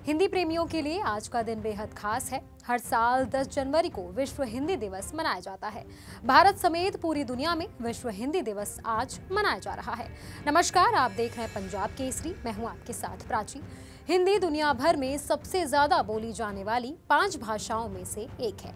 हिंदी प्रेमियों के लिए आज का दिन बेहद खास है। हर साल 10 जनवरी को विश्व हिंदी दिवस मनाया जाता है। भारत समेत पूरी दुनिया में विश्व हिंदी दिवस आज मनाया जा रहा है। नमस्कार, आप देख रहे हैं पंजाब केसरी। मैं हूं आपके साथ प्राची। हिंदी दुनिया भर में सबसे ज्यादा बोली जाने वाली 5 भाषाओं में से एक है।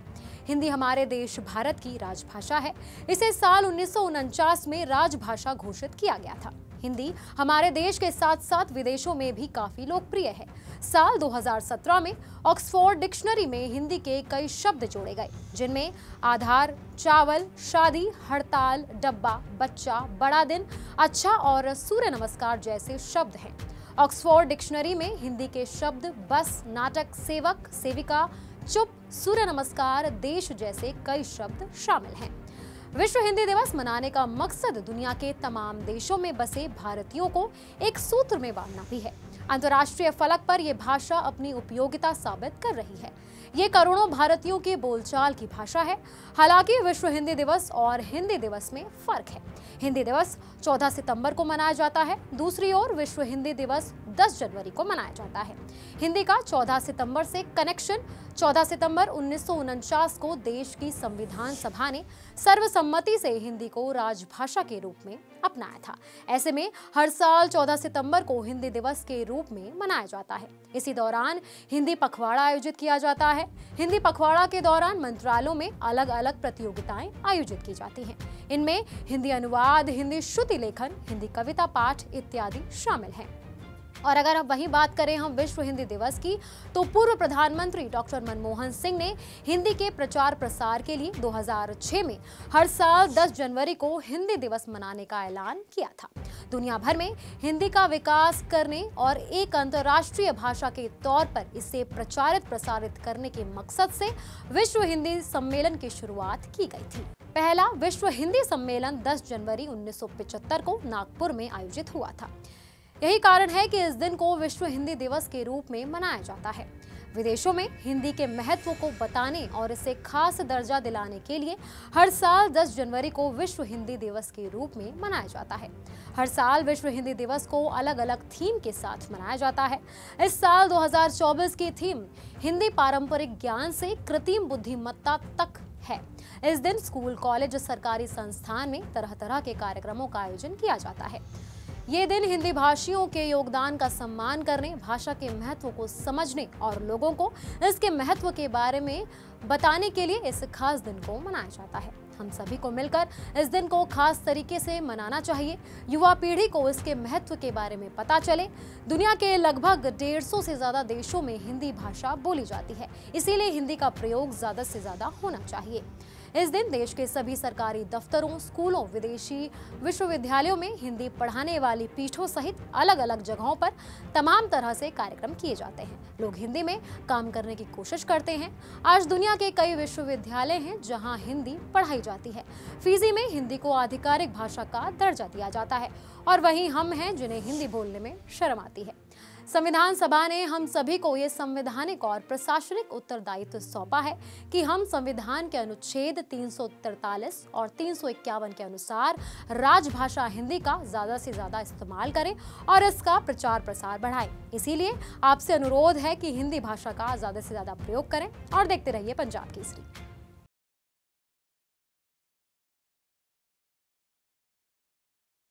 हिंदी हमारे देश भारत की राजभाषा है। इसे साल 1949 में राजभाषा घोषित किया गया था। हिंदी हमारे देश के साथ साथ विदेशों में भी काफी लोकप्रिय है। साल 2017 में ऑक्सफोर्ड डिक्शनरी में हिंदी के कई शब्द जोड़े गए, जिनमें आधार, चावल, शादी, हड़ताल, डब्बा, बच्चा, बड़ा दिन, अच्छा और सूर्य नमस्कार जैसे शब्द हैं। ऑक्सफोर्ड डिक्शनरी में हिंदी के शब्द बस, नाटक, सेवक, सेविका, चुप, सूर्य नमस्कार, देश जैसे कई शब्द शामिल हैं। विश्व हिंदी दिवस मनाने का मकसद दुनिया के तमाम देशों में बसे भारतीयों को एक सूत्र में बांधना भी है। अंतर्राष्ट्रीय फलक पर यह भाषा अपनी उपयोगिता साबित कर रही है। ये करोड़ों भारतीयों की बोलचाल की भाषा है। हालांकि विश्व हिंदी दिवस और हिंदी दिवस में फर्क है। हिंदी दिवस 14 सितंबर को मनाया जाता है। दूसरी ओर विश्व हिंदी दिवस 10 जनवरी को मनाया जाता है। हिंदी का 14 सितंबर से कनेक्शन 14 सितंबर 1949 को देश की संविधान सभा ने सर्वसम्मति से हिंदी को राजभाषा के रूप में अपनाया था। ऐसे में हर साल 14 सितंबर को हिंदी दिवस के रूप में मनाया जाता है। इसी दौरान हिंदी पखवाड़ा आयोजित किया जाता है। हिंदी पखवाड़ा के दौरान मंत्रालयों में अलग अलग प्रतियोगिताएं आयोजित की जाती हैं। इनमें हिंदी अनुवाद, हिंदी श्रुति लेखन, हिंदी कविता पाठ इत्यादि शामिल हैं। और अगर अब वही बात करें हम विश्व हिंदी दिवस की, तो पूर्व प्रधानमंत्री डॉक्टर मनमोहन सिंह ने हिंदी के प्रचार प्रसार के लिए 2006 में हर साल 10 जनवरी को हिंदी दिवस मनाने का ऐलान किया था। दुनिया भर में हिंदी का विकास करने और एक अंतर्राष्ट्रीय भाषा के तौर पर इसे प्रचारित प्रसारित करने के मकसद से विश्व हिंदी सम्मेलन की शुरुआत की गई थी। पहला विश्व हिंदी सम्मेलन 10 जनवरी 1975 को नागपुर में आयोजित हुआ था। यही कारण है कि इस दिन को विश्व हिंदी दिवस के रूप में मनाया जाता है। विदेशों में हिंदी के महत्व को बताने और इसे खास दर्जा दिलाने के लिए हर साल 10 जनवरी को विश्व हिंदी दिवस के रूप में मनाया जाता है। हर साल विश्व हिंदी दिवस को अलग अलग थीम के साथ मनाया जाता है। इस साल 2024 की थीम हिंदी पारंपरिक ज्ञान से कृत्रिम बुद्धिमत्ता तक है। इस दिन स्कूल, कॉलेज, सरकारी संस्थान में तरह तरह के कार्यक्रमों का आयोजन किया जाता है। ये दिन हिंदी भाषियों के योगदान का सम्मान करने, भाषा के महत्व को समझने और लोगों को इसके महत्व के बारे में बताने के लिए इस खास दिन को मनाया जाता है। हम सभी को मिलकर इस दिन को खास तरीके से मनाना चाहिए। युवा पीढ़ी को इसके महत्व के बारे में पता चले। दुनिया के लगभग 150 से ज्यादा देशों में हिंदी भाषा बोली जाती है, इसीलिए हिंदी का प्रयोग ज्यादा से ज्यादा होना चाहिए। इस दिन देश के सभी सरकारी दफ्तरों, स्कूलों, विदेशी विश्वविद्यालयों में हिंदी पढ़ाने वाली पीठों सहित अलग अलग जगहों पर तमाम तरह से कार्यक्रम किए जाते हैं। लोग हिंदी में काम करने की कोशिश करते हैं। आज दुनिया के कई विश्वविद्यालय हैं जहां हिंदी पढ़ाई जाती है। फिजी में हिंदी को आधिकारिक भाषा का दर्जा दिया जाता है और वहीं हम हैं जिन्हें हिंदी बोलने में शर्म आती है। संविधान सभा ने हम सभी को ये संवैधानिक और प्रशासनिक उत्तरदायित्व सौंपा है कि हम संविधान के अनुच्छेद 343 और 351 के अनुसार राजभाषा हिंदी का ज्यादा से ज्यादा इस्तेमाल करें और इसका प्रचार प्रसार बढ़ाएं। इसीलिए आपसे अनुरोध है कि हिंदी भाषा का ज्यादा से ज्यादा प्रयोग करें और देखते रहिए पंजाब केसरी।